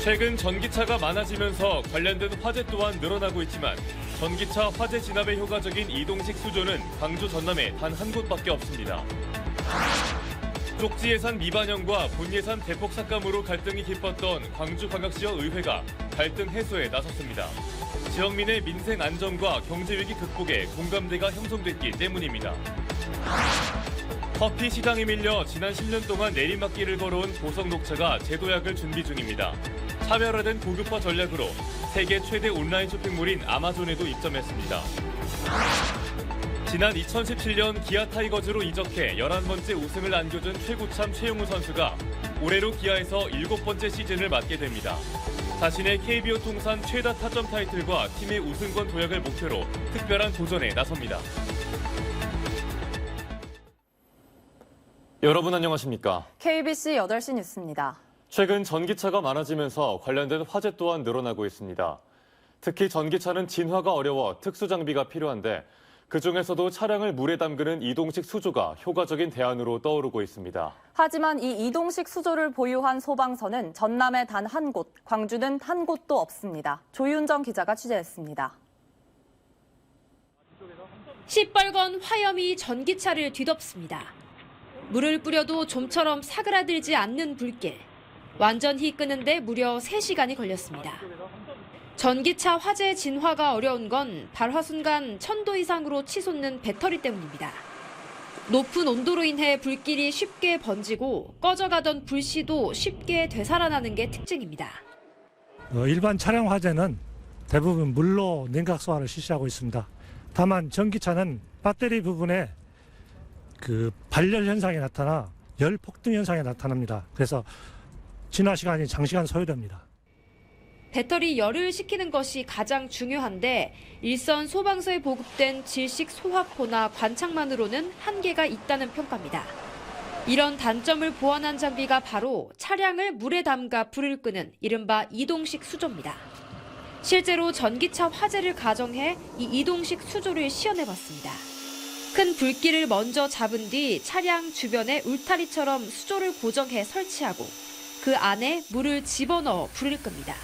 최근 전기차가 많아지면서 관련된 화재 또한 늘어나고 있지만 전기차 화재 진압에 효과적인 이동식 수조는 광주 전남에 단 한 곳밖에 없습니다. 쪽지 예산 미반영과 본 예산 대폭 삭감으로 갈등이 깊었던 광주광역시와 의회가 갈등 해소에 나섰습니다. 지역민의 민생 안정과 경제 위기 극복에 공감대가 형성됐기 때문입니다. 커피 시장에 밀려 지난 10년 동안 내리막길을 걸어온 보성녹차가 제도약을 준비 중입니다. 차별화된 고급화 전략으로 세계 최대 온라인 쇼핑몰인 아마존에도 입점했습니다. 지난 2017년 기아 타이거즈로 이적해 11번째 우승을 안겨준 최고참 최용우 선수가 올해로 기아에서 7번째 시즌을 맡게 됩니다. 자신의 KBO 통산 최다 타점 타이틀과 팀의 우승권 도약을 목표로 특별한 도전에 나섭니다. 여러분 안녕하십니까? KBC 8시 뉴스입니다. 최근 전기차가 많아지면서 관련된 화재 또한 늘어나고 있습니다. 특히 전기차는 진화가 어려워 특수 장비가 필요한데 그중에서도 차량을 물에 담그는 이동식 수조가 효과적인 대안으로 떠오르고 있습니다. 하지만 이 이동식 수조를 보유한 소방서는 전남에 단 한 곳, 광주는 한 곳도 없습니다. 조윤정 기자가 취재했습니다. 시뻘건 화염이 전기차를 뒤덮습니다. 물을 뿌려도 좀처럼 사그라들지 않는 불길. 완전히 끄는데 무려 3시간이 걸렸습니다. 전기차 화재 진화가 어려운 건 발화 순간 1000도 이상으로 치솟는 배터리 때문입니다. 높은 온도로 인해 불길이 쉽게 번지고 꺼져가던 불씨도 쉽게 되살아나는 게 특징입니다. 일반 차량 화재는 대부분 물로 냉각 소화를 실시하고 있습니다. 다만 전기차는 배터리 부분에 발열 현상이 나타나 열 폭등 현상이 나타납니다. 그래서 진화 시간이 장시간 소요됩니다. 배터리 열을 식히는 것이 가장 중요한데 일선 소방서에 보급된 질식 소화포나 관창만으로는 한계가 있다는 평가입니다. 이런 단점을 보완한 장비가 바로 차량을 물에 담가 불을 끄는 이른바 이동식 수조입니다. 실제로 전기차 화재를 가정해 이 이동식 수조를 시연해봤습니다. 큰 불길을 먼저 잡은 뒤 차량 주변에 울타리처럼 수조를 고정해 설치하고 그 안에 물을 집어넣어 불을 끕니다.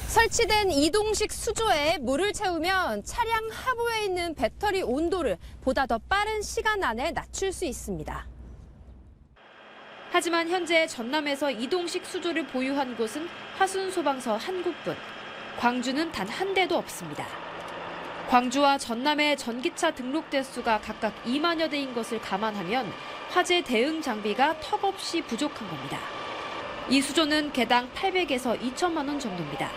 설치된 이동식 수조에 물을 채우면 차량 하부에 있는 배터리 온도를 보다 더 빠른 시간 안에 낮출 수 있습니다. 하지만 현재 전남에서 이동식 수조를 보유한 곳은 하순소방서 한 곳뿐, 광주는 단 한 대도 없습니다. 광주와 전남의 전기차 등록 대수가 각각 2만여 대인 것을 감안하면 화재 대응 장비가 턱없이 부족한 겁니다. 이 수조는 개당 800에서 2천만 원 정도입니다.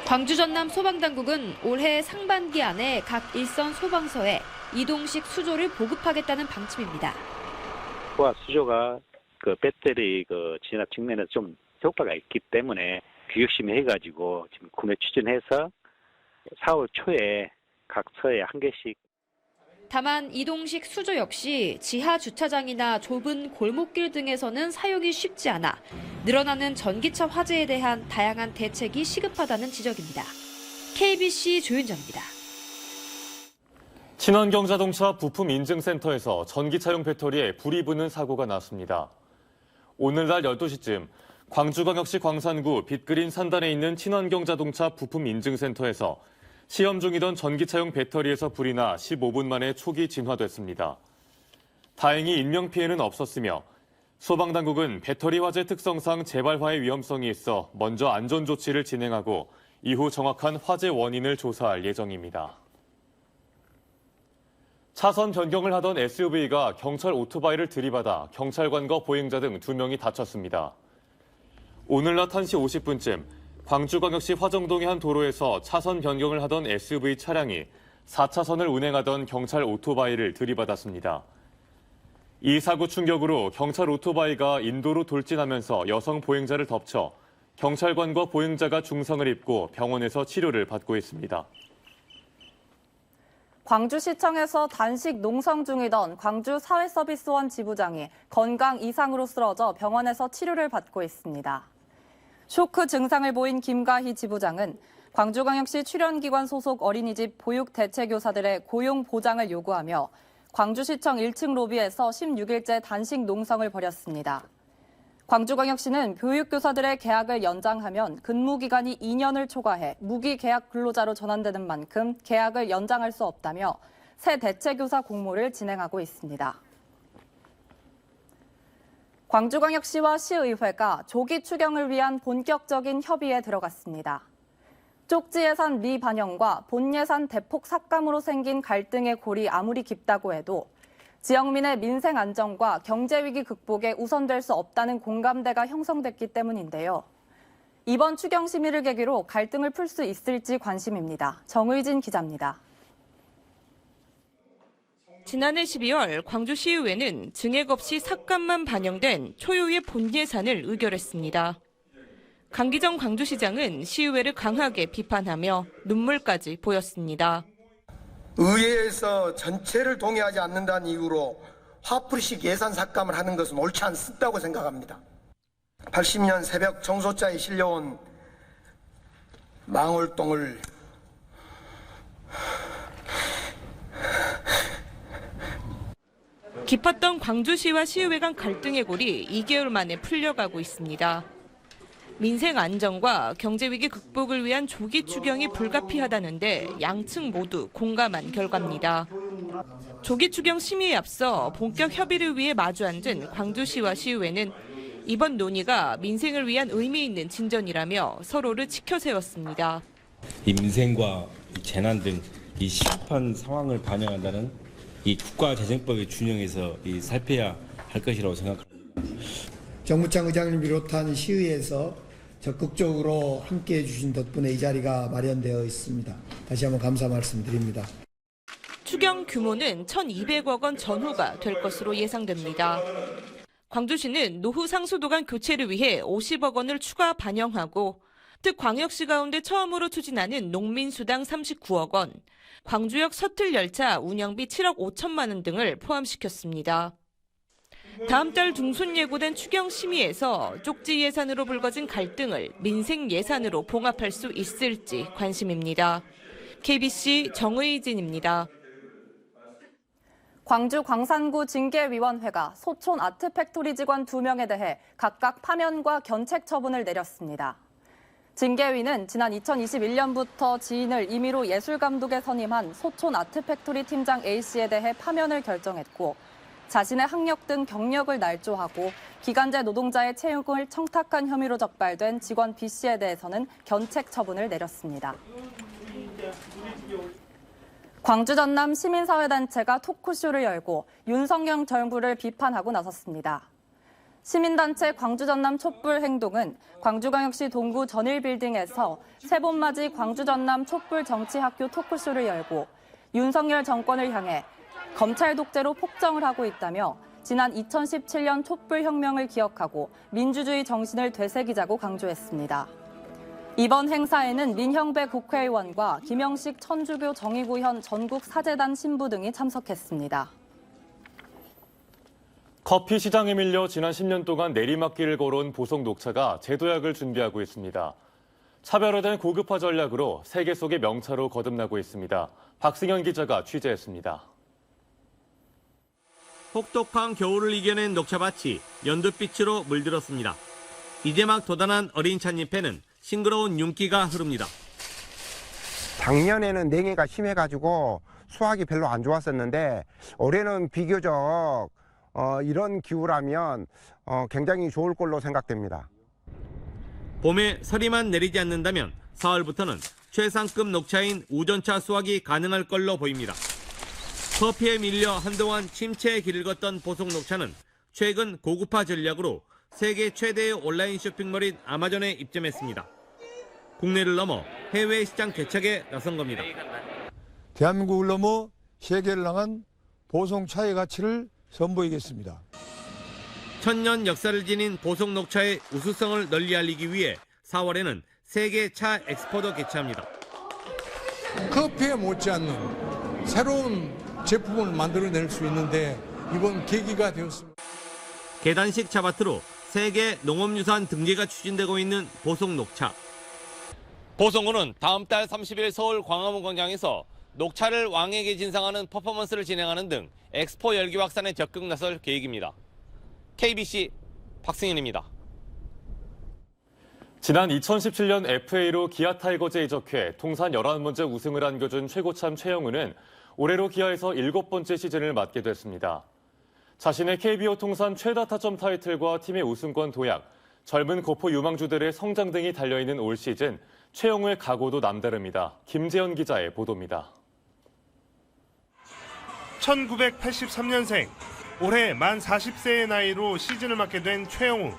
광주 전남 소방당국은 올해 상반기 안에 각 일선 소방서에 이동식 수조를 보급하겠다는 방침입니다. 수조가 배터리 진압 측면에서 좀 효과가 있기 때문에 열심히 해가지고 지금 구매 추진해서 4월 초에 각 서에 한 개씩. 다만 이동식 수조 역시 지하 주차장이나 좁은 골목길 등에서는 사용이 쉽지 않아 늘어나는 전기차 화재에 대한 다양한 대책이 시급하다는 지적입니다. KBC 조윤정입니다. 친환경자동차 부품 인증센터에서 전기차용 배터리에 불이 붙는 사고가 났습니다. 오늘 낮 12시쯤 광주광역시 광산구 빗그린 산단에 있는 친환경자동차 부품 인증센터에서 시험 중이던 전기차용 배터리에서 불이 나 15분 만에 초기 진화됐습니다. 다행히 인명피해는 없었으며 소방당국은 배터리 화재 특성상 재발화의 위험성이 있어 먼저 안전조치를 진행하고 이후 정확한 화재 원인을 조사할 예정입니다. 차선 변경을 하던 SUV가 경찰 오토바이를 들이받아 경찰관과 보행자 등 2명이 다쳤습니다. 오늘 낮 1시 50분쯤 광주광역시 화정동의 한 도로에서 차선 변경을 하던 SUV 차량이 4차선을 운행하던 경찰 오토바이를 들이받았습니다. 이 사고 충격으로 경찰 오토바이가 인도로 돌진하면서 여성 보행자를 덮쳐 경찰관과 보행자가 중상을 입고 병원에서 치료를 받고 있습니다. 광주시청에서 단식 농성 중이던 광주사회서비스원 지부장이 건강 이상으로 쓰러져 병원에서 치료를 받고 있습니다. 쇼크 증상을 보인 김가희 지부장은 광주광역시 출연기관 소속 어린이집 보육대체교사들의 고용 보장을 요구하며 광주시청 1층 로비에서 16일째 단식 농성을 벌였습니다. 광주광역시는 교육교사들의 계약을 연장하면 근무기간이 2년을 초과해 무기계약 근로자로 전환되는 만큼 계약을 연장할 수 없다며 새 대체교사 공모를 진행하고 있습니다. 광주광역시와 시의회가 조기 추경을 위한 본격적인 협의에 들어갔습니다. 쪽지 예산 미반영과 본 예산 대폭 삭감으로 생긴 갈등의 골이 아무리 깊다고 해도 지역민의 민생 안정과 경제 위기 극복에 우선될 수 없다는 공감대가 형성됐기 때문인데요. 이번 추경 심의를 계기로 갈등을 풀 수 있을지 관심입니다. 정의진 기자입니다. 지난해 12월 광주시의회는 증액 없이 삭감만 반영된 초유의 본 예산을 의결했습니다. 강기정 광주시장은 시의회를 강하게 비판하며 눈물까지 보였습니다. 의회에서 전체를 동의하지 않는다는 이유로 화풀이식 예산 삭감을 하는 것은 옳지 않다고 생각합니다. 80년 새벽 정소자에 실려온 망월동을 깊었던 광주시와 시의회 간 갈등의 골이 2개월 만에 풀려가고 있습니다. 민생 안정과 경제 위기 극복을 위한 조기 추경이 불가피하다는데 양측 모두 공감한 결과입니다. 조기 추경 심의에 앞서 본격 협의를 위해 마주 앉은 광주시와 시의회는 이번 논의가 민생을 위한 의미 있는 진전이라며 서로를 치켜세웠습니다. 이 민생과 재난 등 이 시급한 상황을 반영한다는 이 국가재정법의 준용에서 살펴야 할 것이라고 생각합니다. 정무장 의장을 비롯한 시의회에서 적극적으로 함께해 주신 덕분에 이 자리가 마련되어 있습니다. 다시 한번 감사 말씀드립니다. 추경 규모는 1,200억 원 전후가 될 것으로 예상됩니다. 광주시는 노후 상수도관 교체를 위해 50억 원을 추가 반영하고 특광역시 가운데 처음으로 추진하는 농민수당 39억 원, 광주역 셔틀열차 운영비 7억 5천만 원 등을 포함시켰습니다. 다음 달 중순 예고된 추경 심의에서 쪽지 예산으로 불거진 갈등을 민생 예산으로 봉합할 수 있을지 관심입니다. KBC 정의진입니다. 광주 광산구 징계위원회가 소촌 아트팩토리 직원 2명에 대해 각각 파면과 견책 처분을 내렸습니다. 징계위는 지난 2021년부터 지인을 임의로 예술감독에 선임한 소촌 아트팩토리 팀장 A씨에 대해 파면을 결정했고 자신의 학력 등 경력을 날조하고 기간제 노동자의 채용을 청탁한 혐의로 적발된 직원 B씨에 대해서는 견책 처분을 내렸습니다. 광주 전남 시민사회단체가 토크쇼를 열고 윤석열 정부를 비판하고 나섰습니다. 시민단체 광주 전남 촛불 행동은 광주광역시 동구 전일빌딩에서 세봄맞이 광주 전남 촛불 정치학교 토크쇼를 열고 윤석열 정권을 향해 검찰 독재로 폭정을 하고 있다며 지난 2017년 촛불혁명을 기억하고 민주주의 정신을 되새기자고 강조했습니다. 이번 행사에는 민형배 국회의원과 김영식 천주교 정의구현 전국사재단 신부 등이 참석했습니다. 커피 시장에 밀려 지난 10년 동안 내리막길을 걸어온 보석 녹차가 재도약을 준비하고 있습니다. 차별화된 고급화 전략으로 세계 속의 명차로 거듭나고 있습니다. 박승현 기자가 취재했습니다. 혹독한 겨울을 이겨낸 녹차밭이 연두빛으로 물들었습니다. 이제 막 돋아난 어린 찻잎에는 싱그러운 윤기가 흐릅니다. 작년에는 냉해가 심해가지고 수확이 별로 안 좋았었는데 올해는 비교적 이런 기후라면 굉장히 좋을 걸로 생각됩니다. 봄에 서리만 내리지 않는다면 4월부터는 최상급 녹차인 우전차 수확이 가능할 걸로 보입니다. 커피에 밀려 한동안 침체의 길을 걷던 보석 녹차는 최근 고급화 전략으로 세계 최대의 온라인 쇼핑몰인 아마존에 입점했습니다. 국내를 넘어 해외 시장 개척에 나선 겁니다. 대한민국을 넘어 세계를 향한 보송차의 가치를 선보이겠습니다. 천년 역사를 지닌 보석 녹차의 우수성을 널리 알리기 위해 4월에는 세계 차 엑스포도 개최합니다. 커피에 못지않는 새로운 제품을 만들어낼 수 있는데 이번 계기가 되었습니다. 계단식 차밭으로 세계 농업유산 등재가 추진되고 있는 보석 녹차. 보송호는 다음 달 30일 서울 광화문 광장에서 녹차를 왕에게 진상하는 퍼포먼스를 진행하는 등 엑스포 열기 확산에 적극 나설 계획입니다. KBC 박승현입니다. 지난 2017년 FA로 기아 타이거즈에 이적해 통산 11번째 우승을 안겨준 최고참 최영우는 올해로 기아에서 7번째 시즌을 맡게 됐습니다. 자신의 KBO 통산 최다 타점 타이틀과 팀의 우승권 도약, 젊은 거포 유망주들의 성장 등이 달려있는 올 시즌, 최영우의 각오도 남다릅니다. 김재현 기자의 보도입니다. 1983년생, 올해 만 40세의 나이로 시즌을 맡게 된 최영우.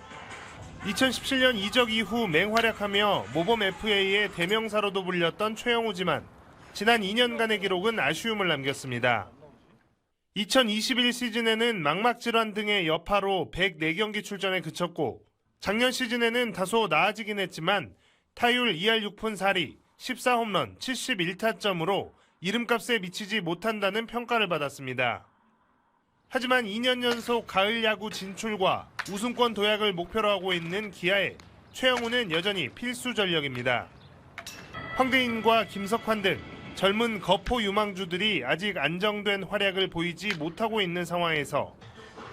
2017년 이적 이후 맹활약하며 모범 FA의 대명사로도 불렸던 최영우지만 지난 2년간의 기록은 아쉬움을 남겼습니다. 2021 시즌에는 망막 질환 등의 여파로 104경기 출전에 그쳤고 작년 시즌에는 다소 나아지긴 했지만 타율 2할 6푼 4리, 14홈런, 71타점으로 이름값에 미치지 못한다는 평가를 받았습니다. 하지만 2년 연속 가을 야구 진출과 우승권 도약을 목표로 하고 있는 기아에 최영우는 여전히 필수 전력입니다. 황대인과 김석환 등 젊은 거포 유망주들이 아직 안정된 활약을 보이지 못하고 있는 상황에서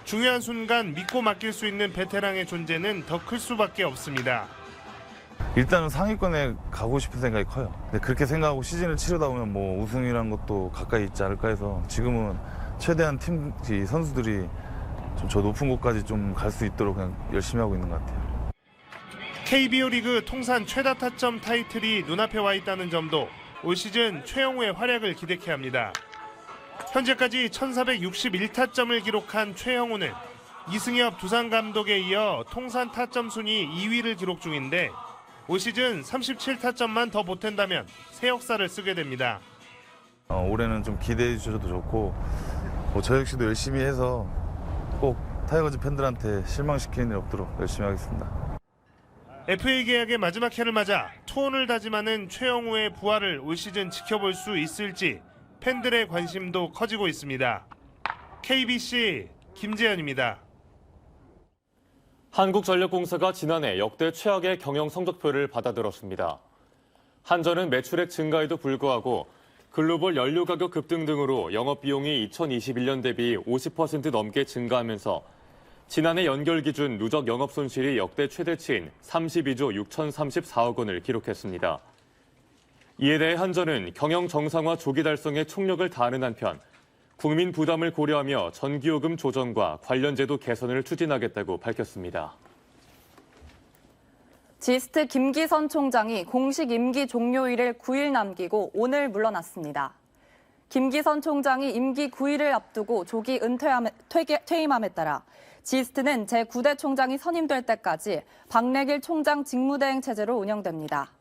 중요한 순간 믿고 맡길 수 있는 베테랑의 존재는 더 클 수밖에 없습니다. 일단은 상위권에 가고 싶은 생각이 커요. 근데 그렇게 생각하고 시즌을 치르다 보면 뭐 우승이라는 것도 가까이 있지 않을까 해서 지금은 최대한 팀 선수들이 좀 저 높은 곳까지 좀 갈 수 있도록 그냥 열심히 하고 있는 것 같아요. KBO 리그 통산 최다 타점 타이틀이 눈앞에 와 있다는 점도 올 시즌 최영우의 활약을 기대케 합니다. 현재까지 1461타점을 기록한 최영우는 이승엽 두산 감독에 이어 통산 타점 순위 2위를 기록 중인데 올 시즌 37타점만 더 보탠다면 새 역사를 쓰게 됩니다. 올해는 좀 기대해 주셔도 좋고 저 역시도 열심히 해서 꼭 타이거즈 팬들한테 실망시키는 일 없도록 열심히 하겠습니다. FA 계약의 마지막 해를 맞아 투혼을 다짐하는 최영우의 부활을 올 시즌 지켜볼 수 있을지 팬들의 관심도 커지고 있습니다. KBC 김재현입니다. 한국전력공사가 지난해 역대 최악의 경영 성적표를 받아들었습니다. 한전은 매출액 증가에도 불구하고 글로벌 연료 가격 급등 등으로 영업비용이 2021년 대비 50% 넘게 증가하면서 지난해 연결 기준 누적 영업 손실이 역대 최대치인 32조 6,034억 원을 기록했습니다. 이에 대해 한전은 경영 정상화 조기 달성에 총력을 다하는 한편 국민 부담을 고려하며 전기요금 조정과 관련 제도 개선을 추진하겠다고 밝혔습니다. 지스트 김기선 총장이 공식 임기 종료일을 9일 남기고 오늘 물러났습니다. 김기선 총장이 임기 9일을 앞두고 조기 퇴임함에 따라 지스트는 제9대 총장이 선임될 때까지 박래길 총장 직무대행 체제로 운영됩니다.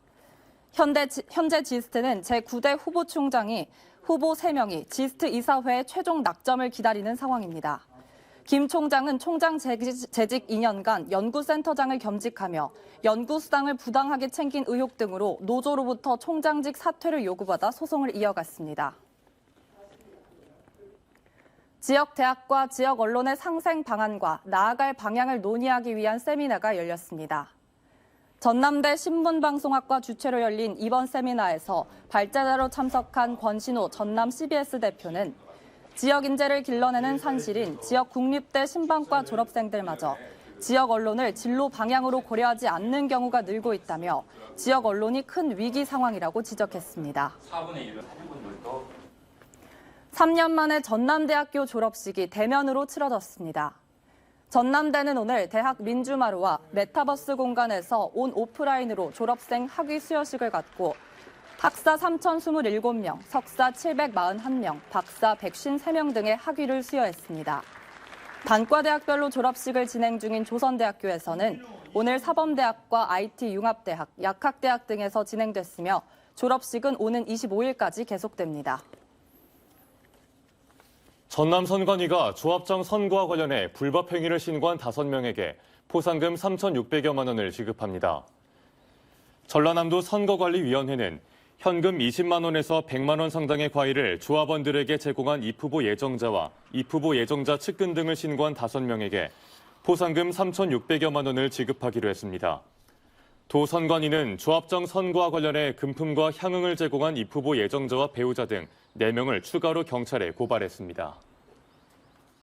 현재 지스트는 제9대 후보 총장이 후보 3명이 지스트 이사회의 최종 낙점을 기다리는 상황입니다. 김 총장은 총장 재직 2년간 연구센터장을 겸직하며 연구수당을 부당하게 챙긴 의혹 등으로 노조로부터 총장직 사퇴를 요구받아 소송을 이어갔습니다. 지역 대학과 지역 언론의 상생 방안과 나아갈 방향을 논의하기 위한 세미나가 열렸습니다. 전남대 신문방송학과 주최로 열린 이번 세미나에서 발제자로 참석한 권신호 전남 CBS 대표는 지역 인재를 길러내는 산실인 지역 국립대 신방과 졸업생들마저 지역 언론을 진로 방향으로 고려하지 않는 경우가 늘고 있다며 지역 언론이 큰 위기 상황이라고 지적했습니다. 3년 만에 전남대학교 졸업식이 대면으로 치러졌습니다. 전남대는 오늘 대학 민주마루와 메타버스 공간에서 온 오프라인으로 졸업생 학위 수여식을 갖고 학사 3,027명, 석사 741명, 박사 153명 등의 학위를 수여했습니다. 단과대학별로 졸업식을 진행 중인 조선대학교에서는 오늘 사범대학과 IT융합대학, 약학대학 등에서 진행됐으며 졸업식은 오는 25일까지 계속됩니다. 전남 선관위가 조합장 선거와 관련해 불법 행위를 신고한 5명에게 포상금 3,600여만 원을 지급합니다. 전라남도 선거관리위원회는 현금 20만 원에서 100만 원 상당의 과일을 조합원들에게 제공한 입후보 예정자와 입후보 예정자 측근 등을 신고한 5명에게 포상금 3,600여만 원을 지급하기로 했습니다. 도 선관위는 조합장 선거와 관련해 금품과 향응을 제공한 입후보 예정자와 배우자 등 4명을 추가로 경찰에 고발했습니다.